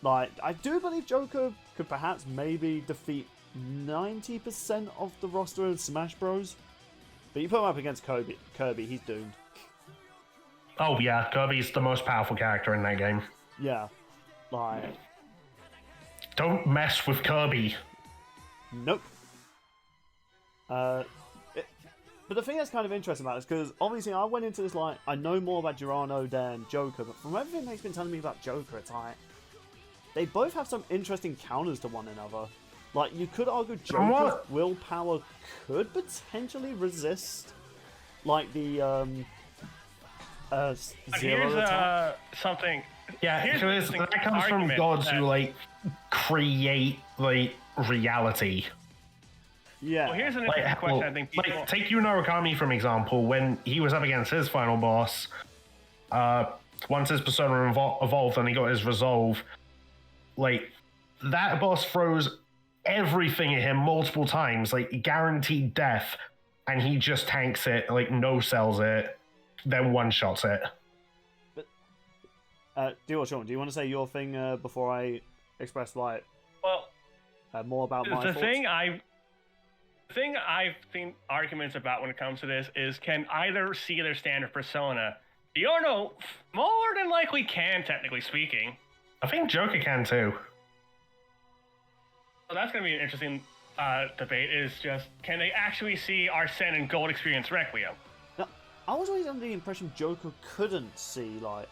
A: Like, I do believe Joker could perhaps maybe defeat 90% of the roster in Smash Bros. But you put him up against Kirby, he's doomed.
B: Oh yeah, Kirby's the most powerful character in that game.
A: Yeah. Like...
B: Don't mess with Kirby.
A: Nope. But the thing that's kind of interesting about it is because obviously I went into this like, I know more about Giorno than Joker, but from everything they've been telling me about Joker, it's like... They both have some interesting counters to one another. Like, you could argue Joker's willpower could potentially resist, like, the, zero attack.
C: Something...
B: Yeah,
C: here's
B: that comes from gods who, like, create, like, reality.
A: Yeah.
C: Well, here's an interesting question I think people...
B: Like, take Yuno Okami, for example, when he was up against his final boss, once his persona evolved and he got his resolve, like, that boss throws everything at him multiple times, like, guaranteed death, and he just tanks it, like, no-sells it, then one-shots it.
A: But, Sean, do you want to say your thing before I express, like, more about my thoughts?
C: The thing I've seen arguments about when it comes to this is can either see their standard persona. Giorno more than likely can, technically speaking.
B: I think Joker can too.
C: So that's going to be an interesting debate, is just, can they actually see Arsene and Gold experience Requiem?
A: Now, I was always under the impression Joker couldn't see, like...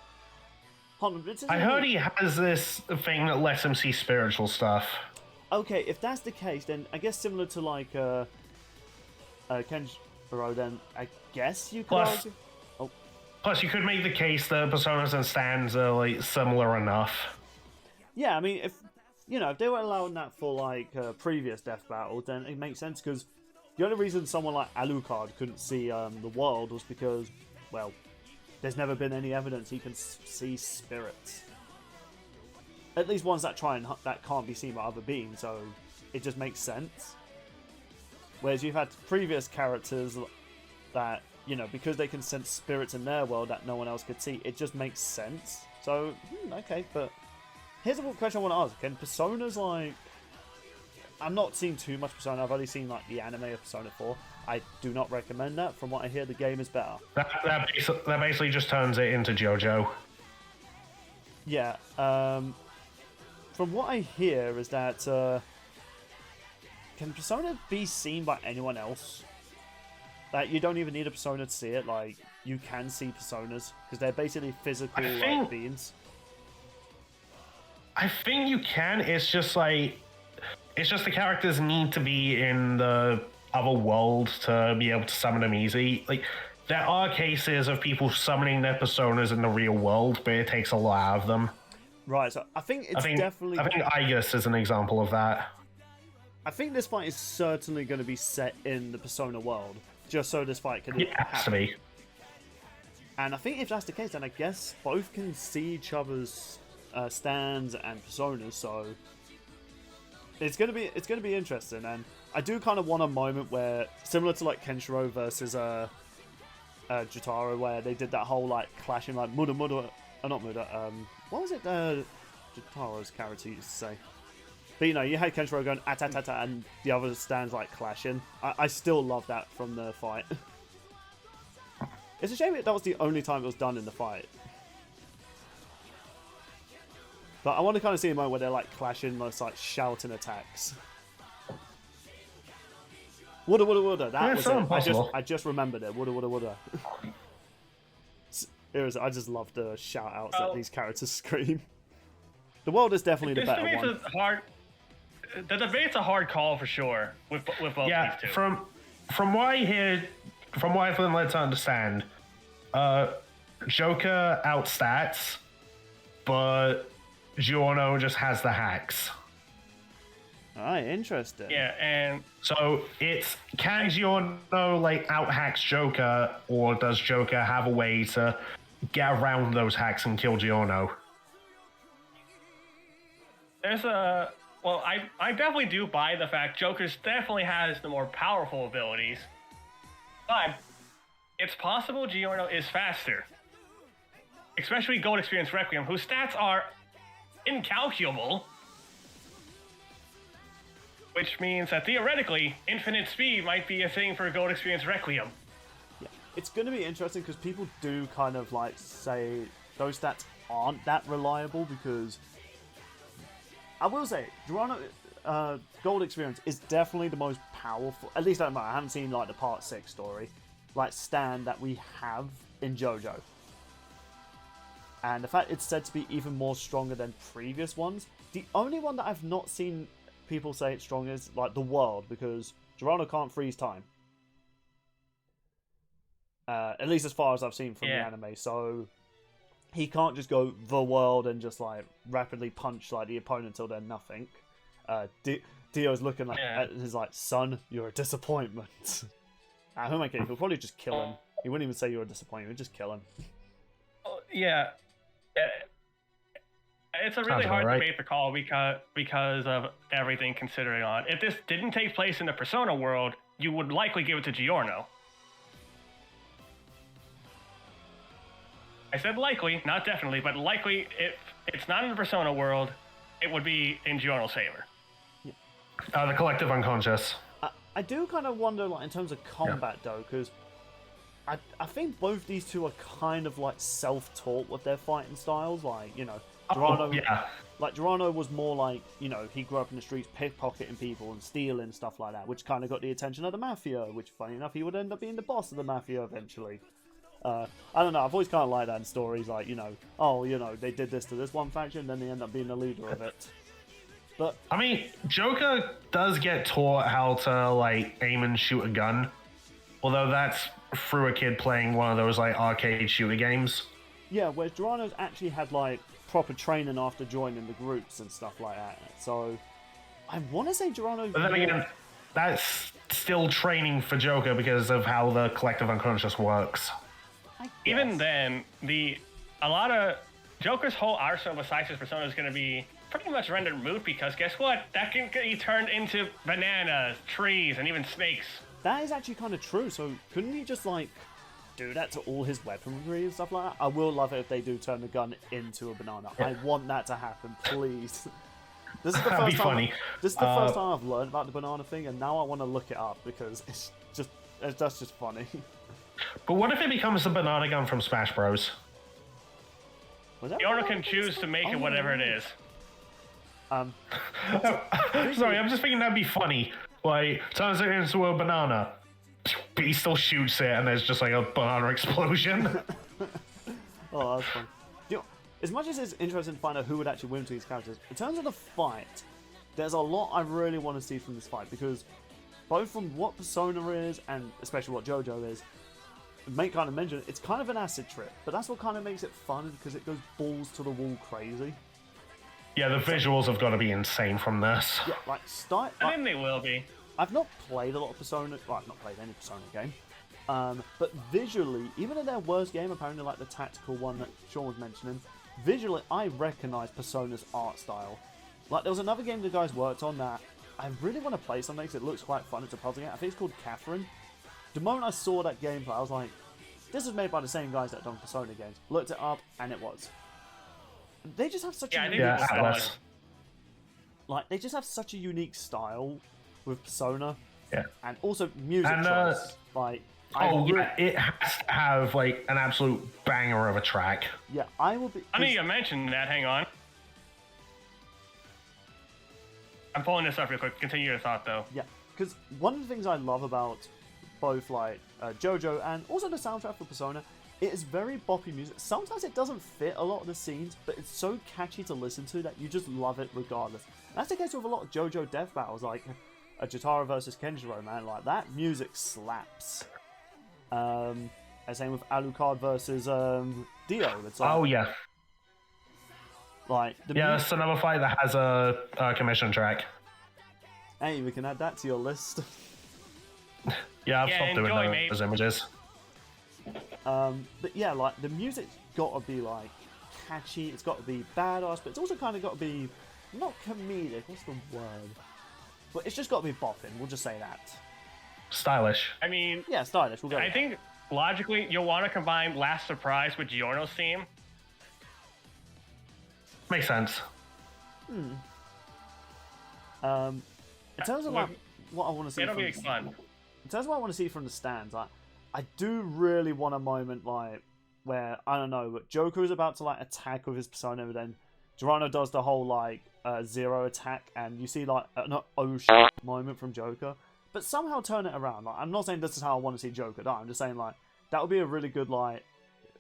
B: I heard he has this thing that lets him see spiritual stuff.
A: Okay, if that's the case, then I guess similar to, like, Kenshiro, then I guess you could argue...
B: Plus, you could make the case that personas and stands are, like, similar enough.
A: Yeah, I mean, if they were allowing that for, like, previous death battles, then it makes sense, because the only reason someone like Alucard couldn't see the world was because, well, there's never been any evidence he can see spirits. At least ones that that can't be seen by other beings, so it just makes sense. Whereas you've had previous characters that, because they can sense spirits in their world that no one else could see, it just makes sense. So, okay, but here's a question I want to ask. Can Personas, like... I'm not seeing too much Persona. I've only seen, like, the anime of Persona 4. I do not recommend that. From what I hear, the game is better.
B: That basically just turns it into Jojo.
A: Yeah. From what I hear is that... can Persona be seen by anyone else? Like, you don't even need a Persona to see it. Like, you can see Personas. Because they're basically physical like, beings.
B: I think you can. It's just like... It's just the characters need to be in the other world to be able to summon them easy. Like, there are cases of people summoning their personas in the real world, but it takes a lot out of them.
A: Right, so I think definitely...
B: I think Igus is an example of that.
A: I think this fight is certainly going to be set in the Persona world, just so this fight can happen.
B: It has to be.
A: And I think if that's the case, then I guess both can see each other's stands and personas, so... It's gonna be interesting, and I do kind of want a moment where, similar to like Kenshiro versus Jotaro, where they did that whole like clashing, like not Muda, what was it Jotaro's character used to say? But you had Kenshiro going atatata and the other stands like clashing. I still love that from the fight. It's a shame that was the only time it was done in the fight. But I want to kind of see a moment where they're like clashing, like shouting attacks. Woulda. That was it.
B: Impossible.
A: I just remembered it. Woulda. I just love the shout outs that these characters scream. The world is definitely the better one.
C: The debate's a hard call for sure with both these two.
B: From what I hear, from what I've been led to understand, Joker outstats, but Giorno just has the hacks.
A: Alright, interesting.
C: Yeah, and
B: so can Giorno like out hacks Joker, or does Joker have a way to get around those hacks and kill Giorno?
C: I definitely do buy the fact Joker definitely has the more powerful abilities, but it's possible Giorno is faster. Especially Gold Experience Requiem, whose stats are incalculable. Which means that theoretically, infinite speed might be a thing for Gold Experience Requiem.
A: Yeah, it's going to be interesting because people do kind of like say those stats aren't that reliable because I will say, Giorno, Gold Experience is definitely the most powerful, at least I don't know, I haven't seen like the Part 6 story, like stand that we have in Jojo. And the fact it's said to be even more stronger than previous ones. The only one that I've not seen people say it's strong is like the world, because Giorno can't freeze time. At least as far as I've seen from the anime, so he can't just go the world and just like rapidly punch like the opponent until they're nothing. Dio's looking like at his like, son, you're a disappointment. Who am I kidding? He'll probably just kill him. He wouldn't even say you're a disappointment, he'd just kill him.
C: Yeah. It's a really hard debate to call because of everything considering on. If this didn't take place in the Persona world, you would likely give it to Giorno. I said likely, not definitely, but likely if it's not in the Persona world, it would be in Giorno's favor.
B: The collective unconscious.
A: I do kind of wonder, like, in terms of combat, though, because I think both these two are kind of, like, self-taught with their fighting styles. Like, you know, Giorno was more like, you know, he grew up in the streets pickpocketing people and stealing stuff like that, which kind of got the attention of the Mafia, which, funny enough, he would end up being the boss of the Mafia eventually. I don't know, I've always kind of liked that in stories, like, you know, oh, you know, they did this to this one faction, then they end up being the leader of it. But
B: I mean, Joker does get taught how to, like, aim and shoot a gun, although that's through a kid playing one of those, like, arcade shooter games.
A: Yeah, whereas Giorno's actually had, like, proper training after joining the groups and stuff like that. So, I want to say Giorno...
B: But then again, that's still training for Joker because of how the collective unconscious works.
C: Even then, a lot of Joker's whole arsenal besides his persona is going to be pretty much rendered moot because guess what? That can be turned into bananas, trees, and even snakes.
A: That is actually kind of true. So couldn't he just like do that to all his weaponry and stuff like that? I will love it if they do turn the gun into a banana. Yeah. I want that to happen, please. This is the first time.
B: Funny.
A: This is the first time I've learned about the banana thing, and now I want to look it up because that's just funny.
B: But what if it becomes the banana gun from Smash Bros?
C: The owner can choose to make it whatever it is.
B: Sorry, I'm just thinking that'd be funny. Like, turns it into a banana, but he still shoots it, and there's just like a banana explosion.
A: Oh, that's fun. You know, as much as it's interesting to find out who would actually win to these characters, in terms of the fight, there's a lot I really want to see from this fight, because both from what Persona is, and especially what Jojo is, Mate kind of mentioned it, it's kind of an acid trip, but that's what kind of makes it fun, because it goes balls to the wall crazy.
B: Yeah, the visuals have got to be insane from this.
A: Yeah, like,
C: I think they will be.
A: I've not played a lot of Persona, well, I've not played any Persona game, but visually, even in their worst game, apparently like the tactical one that Sean was mentioning, visually, I recognise Persona's art style. Like, there was another game the guys worked on that I really want to play something because it looks quite fun. It's a puzzle game. I think it's called Catherine. The moment I saw that gameplay, I was like, this is made by the same guys that have done Persona games. Looked it up, and it was. They just have such a unique style. Like, they just have such a unique style with Persona.
B: Yeah.
A: And also music choice. Like,
B: it has to have, like, an absolute banger of a track.
A: Yeah, I will be...
C: I need to mention that, hang on. I'm pulling this up real quick. Continue your thought, though.
A: Yeah, because one of the things I love about both, like, Jojo and also the soundtrack for Persona it is very boppy music. Sometimes it doesn't fit a lot of the scenes, but it's so catchy to listen to that you just love it regardless. And that's the case with a lot of JoJo death battles, like a Jotaro versus Kenjiro, man. Like, that music slaps. And same with Alucard versus Dio. It's like,
B: Oh, yeah.
A: Like,
B: That's another fight that has a commission track.
A: Hey, we can add that to your list.
B: Yeah, I've stopped doing those images.
A: But yeah, like, the music's got to be, like, catchy, it's got to be badass, but it's also kind of got to be, not comedic, what's the word? But it's just got to be bopping, we'll just say that.
B: Stylish.
C: I mean,
A: yeah, stylish, we'll go.
C: I think, logically, you'll want to combine Last Surprise with Giorno's theme.
B: Makes sense.
A: In terms of, like, what I want to see
C: It'll be fun.
A: In terms of what I want to see from the stands, like, I do really want a moment, like, where, I don't know, but Joker is about to, like, attack with his persona, and then Giorno does the whole, like, zero attack, and you see, like, an oh shit moment from Joker, but somehow turn it around. Like, I'm not saying this is how I want to see Joker die, I'm just saying, like, that would be a really good, like,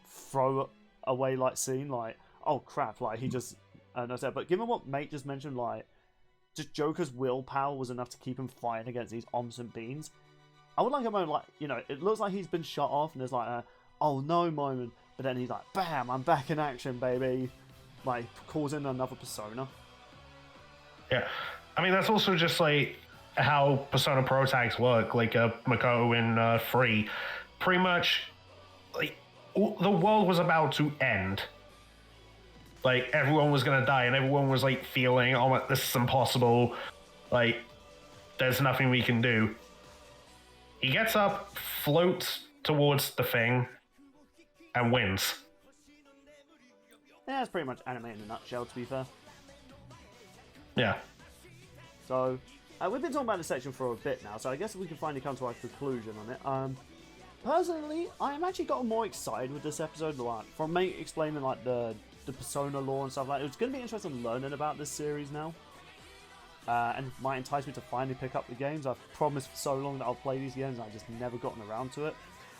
A: throw away, like, scene, like, oh crap, like, he just, but given what Mate just mentioned, like, just Joker's willpower was enough to keep him fighting against these Omson beans. I would like a moment like, you know, it looks like he's been shot off and there's like a, oh no moment, but then he's like, bam, I'm back in action, baby. Like, calls in another persona.
B: Yeah. I mean, that's also just like how Persona Pro tags work, like Makoto in 3. Pretty much, like, the world was about to end. Like, everyone was gonna die, and everyone was like feeling, oh, this is impossible. Like, there's nothing we can do. He gets up, floats towards the thing, and wins.
A: Yeah, that's pretty much anime in a nutshell, to be fair.
B: Yeah.
A: So, we've been talking about this section for a bit now, so I guess we can finally come to our conclusion on it. Personally, I am actually gotten more excited with this episode, like, from me explaining, like, the Persona lore and stuff like that. It's going to be interesting learning about this series now. And might entice me to finally pick up the games. I've promised for so long that I'll play these games, and I've just never gotten around to it.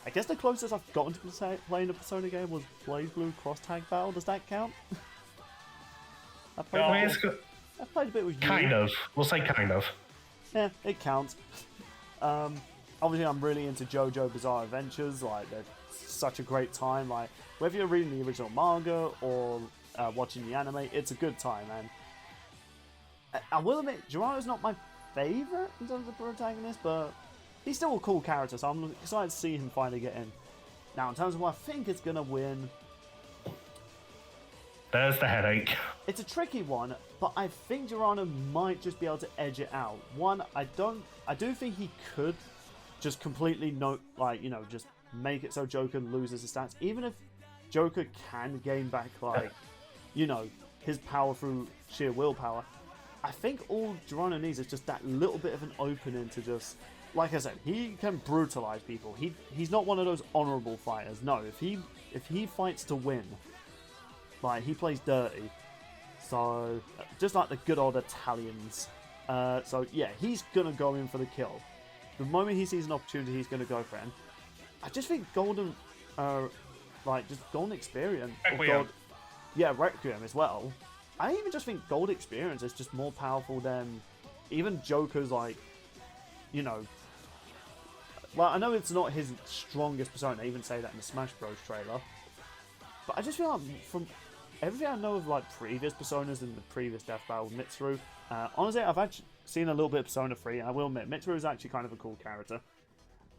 A: I guess the closest I've gotten to playing a Persona game was BlazBlue Cross Tag Battle. Does that count? I played a bit with you.
B: Kind of. We'll say kind of.
A: Yeah, it counts. Obviously, I'm really into JoJo Bizarre Adventures. Like, they're such a great time. Like, whether you're reading the original manga or watching the anime, it's a good time, man. I will admit, Giorno's not my favourite in terms of protagonist, but he's still a cool character, so I'm excited to see him finally get in. Now, in terms of what I think is going to win,
B: there's the headache.
A: It's a tricky one, but I think Giorno might just be able to edge it out. One, I do think he could just completely just make it so Joker loses his stats. Even if Joker can gain back, like, you know, his power through sheer willpower, I think all Giorno needs is just that little bit of an opening to just, like I said, he can brutalize people. He's not one of those honorable fighters. No, if he fights to win, like, he plays dirty. So, just like the good old Italians. So yeah, he's gonna go in for the kill. The moment he sees an opportunity, he's gonna go for it. And I just think Golden Experience.
C: Requiem.
A: Requiem as well. I even just think Gold Experience is just more powerful than even Joker's, like, you know. Well, I know it's not his strongest persona. I even say that in the Smash Bros. Trailer. But I just feel like from everything I know of, like, previous personas in the previous Death Battle, Mitsuru, honestly, I've actually seen a little bit of Persona 3, and I will admit, Mitsuru is actually kind of a cool character.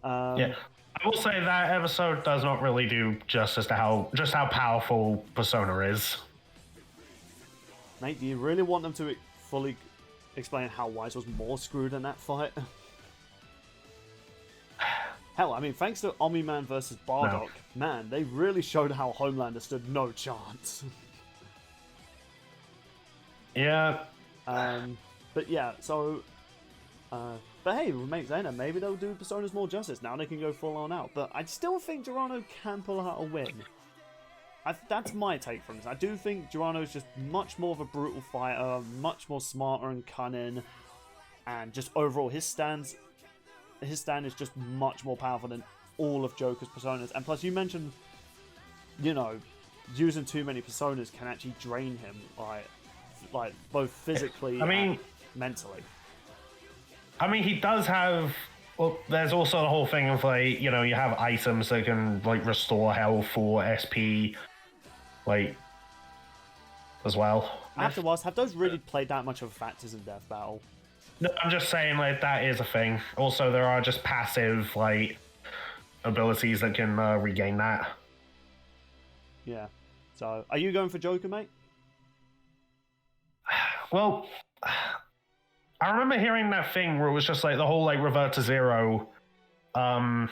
B: Yeah. I will say that episode does not really do justice to how powerful Persona is.
A: Mate, do you really want them to fully explain how Wise was more screwed in that fight? Hell, I mean, thanks to Omni-Man versus Bardock, man, they really showed how Homelander stood no chance.
B: Yeah.
A: But yeah, so... but hey, Mate Zayna, maybe they'll do Personas more justice. Now they can go full on out. But I still think Giorno can pull out a win. That's my take from this. I do think Giorno is just much more of a brutal fighter, much more smarter and cunning, and just overall his stand is just much more powerful than all of Joker's personas. And plus, you mentioned using too many personas can actually drain him, like both physically and mentally.
B: I mean, he does have. Well, there's also the whole thing of like, you have items that can like restore health or SP, like, as well.
A: Afterwards, have those really played that much of a factor in Death Battle?
B: No, I'm just saying like that is a thing. Also, there are just passive like abilities that can regain that.
A: Yeah. So, are you going for Joker, mate?
B: Well, I remember hearing that thing where it was just like the whole like revert to zero. That's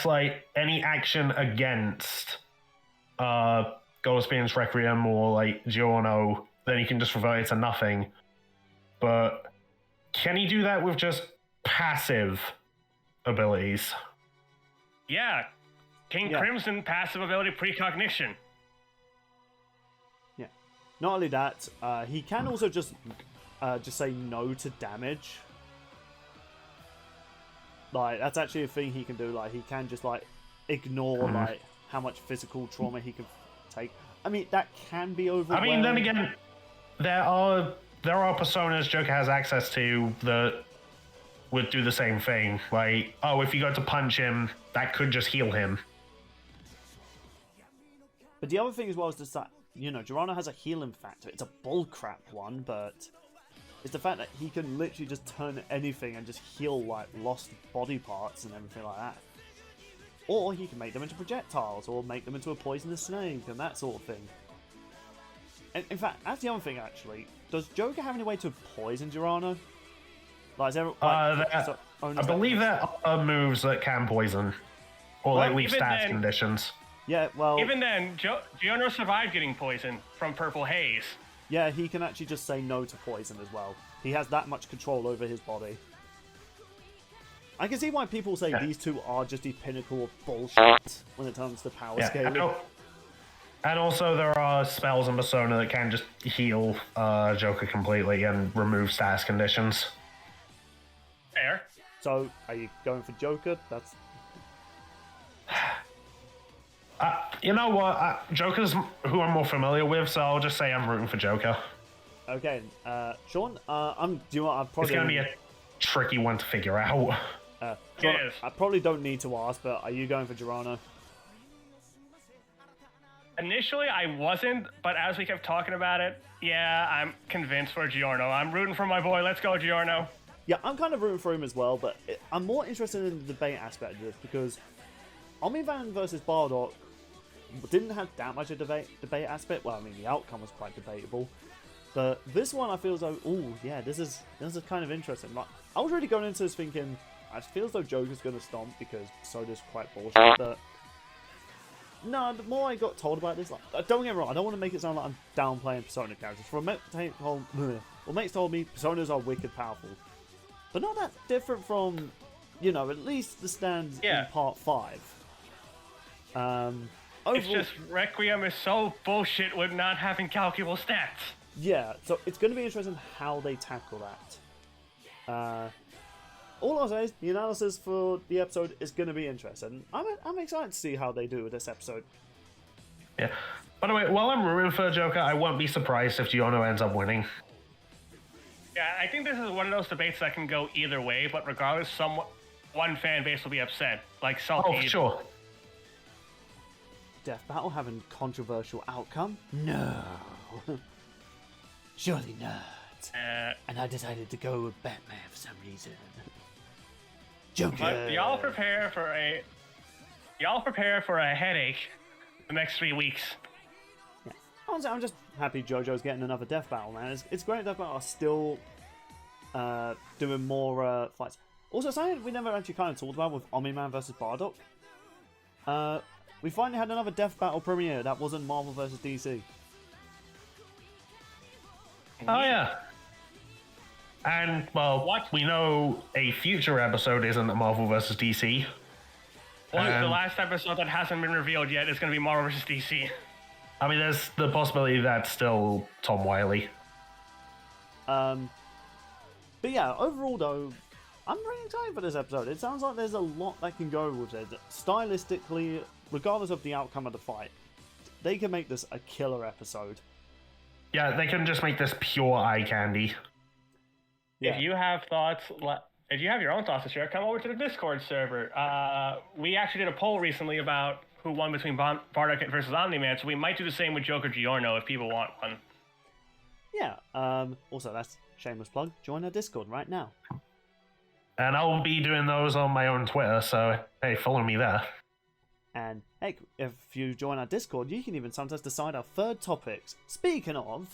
B: like any action against Goldspear's Requiem or like Giorno, then you can just revert it to nothing. But can he do that with just passive abilities?
C: Yeah. King Crimson passive ability precognition.
A: Yeah. Not only that, he can also just say no to damage. Like, that's actually a thing he can do. Like, he can just like ignore like how much physical trauma he can take. I mean, that can be overwhelming.
B: I mean, then again, there are personas Joker has access to that would do the same thing. Like, oh, if you go to punch him, that could just heal him.
A: But the other thing as well is just that, Giorno has a healing factor. It's a bullcrap one, but it's the fact that he can literally just turn anything and just heal, like, lost body parts and everything like that. Or he can make them into projectiles, or make them into a poisonous snake, and that sort of thing. And in fact, that's the other thing, actually. Does Joker have any way to poison Giorno? Like, is there, like,
B: I believe there are moves that can poison. Or, like, leave stats conditions.
A: Yeah, well...
C: Even then, Giorno survived getting poisoned from Purple Haze.
A: Yeah, he can actually just say no to poison as well. He has that much control over his body. I can see why people say these two are just the pinnacle of bullshit when it comes to power scaling.
B: And also there are spells in Persona that can just heal Joker completely and remove status conditions.
C: Fair.
A: So, are you going for Joker? That's...
B: you know what? Joker's who I'm more familiar with, so I'll just say I'm rooting for Joker.
A: Okay, Sean, it's
B: going to be a tricky one to figure out.
A: Sean, I probably don't need to ask, but are you going for Giorno?
C: Initially, I wasn't, but as we kept talking about it, yeah, I'm convinced for Giorno. I'm rooting for my boy. Let's go, Giorno.
A: Yeah, I'm kind of rooting for him as well, but I'm more interested in the debate aspect of this because Omni-Man versus Bardock didn't have that much of a debate aspect. Well, I mean, the outcome was quite debatable. But this one, I feel as though, this is kind of interesting. Like, I was really going into this thinking, I feel as though Joker's going to stomp because Soda's quite bullshit, but no, the more I got told about this, like, don't get me wrong, I don't want to make it sound like I'm downplaying Persona characters. Mates told me Personas are wicked powerful, but not that different from, at least the stands in Part 5.
C: It's just Requiem is so bullshit with not having calculable stats.
A: Yeah, so it's going to be interesting how they tackle that. All I'll say is the analysis for the episode is going to be interesting. I'm excited to see how they do with this episode.
B: Yeah. By the way, while I'm rooting for Joker, I won't be surprised if Giorno ends up winning.
C: Yeah, I think this is one of those debates that can go either way, but regardless, one fan base will be upset. Like Salty.
B: Oh, sure.
A: Death Battle having controversial outcome? No. Surely not. And I decided to go with Batman for some reason. Joker.
C: But y'all prepare for a headache the next 3 weeks.
A: Yeah. Honestly, I'm just happy Jojo's getting another Death Battle, man. It's great Death Battle are still doing more fights. Also, something we never actually kind of talked about with Omni-Man versus Bardock. We finally had another Death Battle premiere that wasn't Marvel vs. DC.
B: Oh, yeah. And, well, we know a future episode isn't Marvel vs. DC.
C: Well, the last episode that hasn't been revealed yet is going to be Marvel vs. DC.
B: I mean, there's the possibility that's still Tom Wiley.
A: But yeah, overall, though, I'm really excited for this episode. It sounds like there's a lot that can go with it. Stylistically, regardless of the outcome of the fight, they can make this a killer episode.
B: Yeah, they can just make this pure eye candy.
C: Yeah. If you have thoughts, if you have your own thoughts to share, come over to the Discord server. We actually did a poll recently about who won between Bardock versus Omni-Man, so we might do the same with Joker Giorno if people want one.
A: Yeah, also, that's shameless plug. Join our Discord right now.
B: And I'll be doing those on my own Twitter, so hey, follow me there.
A: And heck, if you join our Discord, you can even sometimes decide our third topics. Speaking of...